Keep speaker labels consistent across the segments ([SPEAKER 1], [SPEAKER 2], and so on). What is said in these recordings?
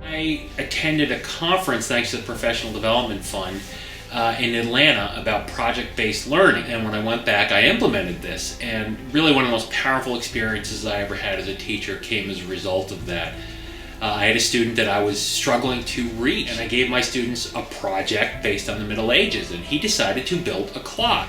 [SPEAKER 1] I attended a conference thanks to the Professional Development Fund in Atlanta about project-based learning, and when I went back I implemented this, and really one of the most powerful experiences I ever had as a teacher came as a result of that. I had a student that I was struggling to reach, and I gave my students a project based on the Middle Ages, and he decided to build a clock.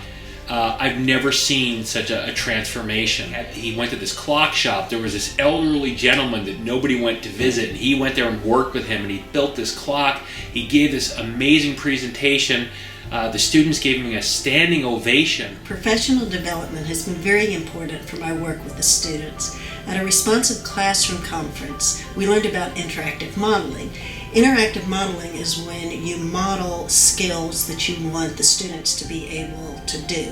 [SPEAKER 1] I've never seen such a transformation. He went to this clock shop. There was this elderly gentleman that nobody went to visit, and he went there and worked with him, and he built this clock. He gave this amazing presentation. The students gave him a standing ovation.
[SPEAKER 2] Professional development has been very important for my work with the students. At a responsive classroom conference, we learned about interactive modeling. Interactive modeling is when you model skills that you want the students to be able to do.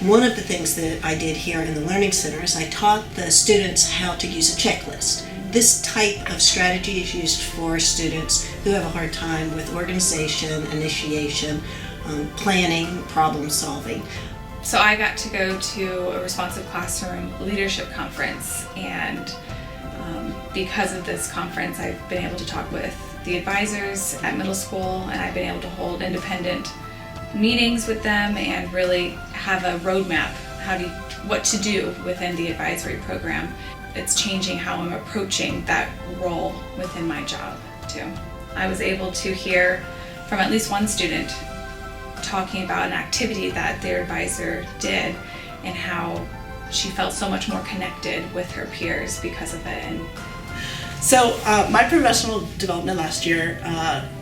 [SPEAKER 2] One of the things that I did here in the Learning Center is I taught the students how to use a checklist. This type of strategy is used for students who have a hard time with organization, initiation, planning, problem solving.
[SPEAKER 3] So I got to go to a responsive classroom leadership conference, and because of this conference I've been able to talk with the advisors at middle school, and I've been able to hold independent meetings with them and really have a roadmap what to do within the advisory program. It's changing how I'm approaching that role within my job too. I was able to hear from at least one student talking about an activity that their advisor did and how she felt so much more connected with her peers because of it.
[SPEAKER 4] So my professional development last year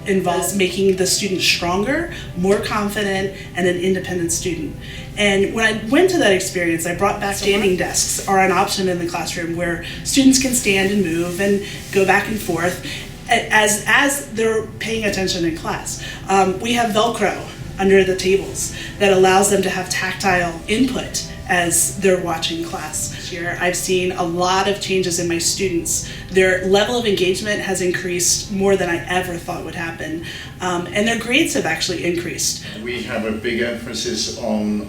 [SPEAKER 4] involves making the student stronger, more confident, and an independent student. And when I went to that experience, I brought back standing desks are an option in the classroom where students can stand and move and go back and forth as they're paying attention in class. We have Velcro under the tables that allows them to have tactile input as they're watching class. This year I've seen a lot of changes in my students. Their level of engagement has increased more than I ever thought would happen, and their grades have actually increased.
[SPEAKER 5] We have a big emphasis on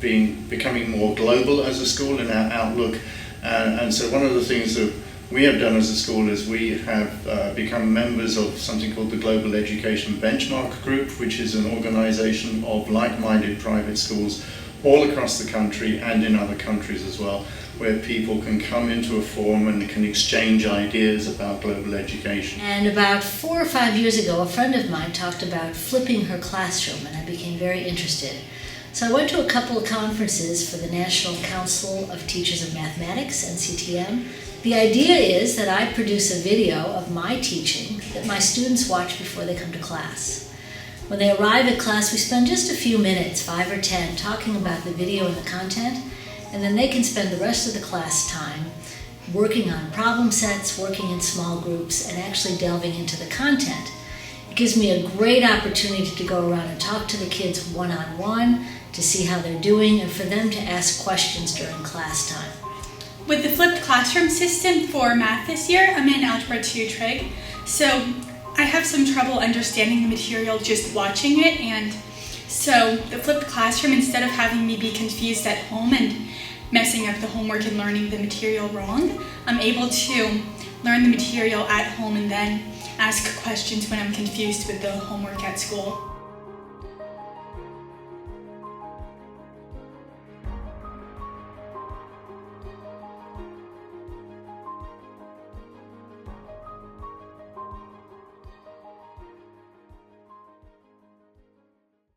[SPEAKER 5] becoming more global as a school in our outlook, and so one of the things that we have done as a school is we have become members of something called the Global Education Benchmark Group, which is an organization of like-minded private schools all across the country and in other countries as well, where people can come into a forum and can exchange ideas about global education.
[SPEAKER 6] And about 4 or 5 years ago, a friend of mine talked about flipping her classroom, and I became very interested. So I went to a couple of conferences for the National Council of Teachers of Mathematics, NCTM. The idea is that I produce a video of my teaching that my students watch before they come to class. When they arrive at class, we spend just a few minutes, 5 or 10, talking about the video and the content, and then they can spend the rest of the class time working on problem sets, working in small groups, and actually delving into the content. It gives me a great opportunity to go around and talk to the kids one-on-one, to see how they're doing, and for them to ask questions during class time.
[SPEAKER 7] With the flipped classroom system for math this year, I'm in Algebra 2 Trig, so I have some trouble understanding the material just watching it, and so the flipped classroom, instead of having me be confused at home and messing up the homework and learning the material wrong, I'm able to learn the material at home and then ask questions when I'm confused with the homework at school.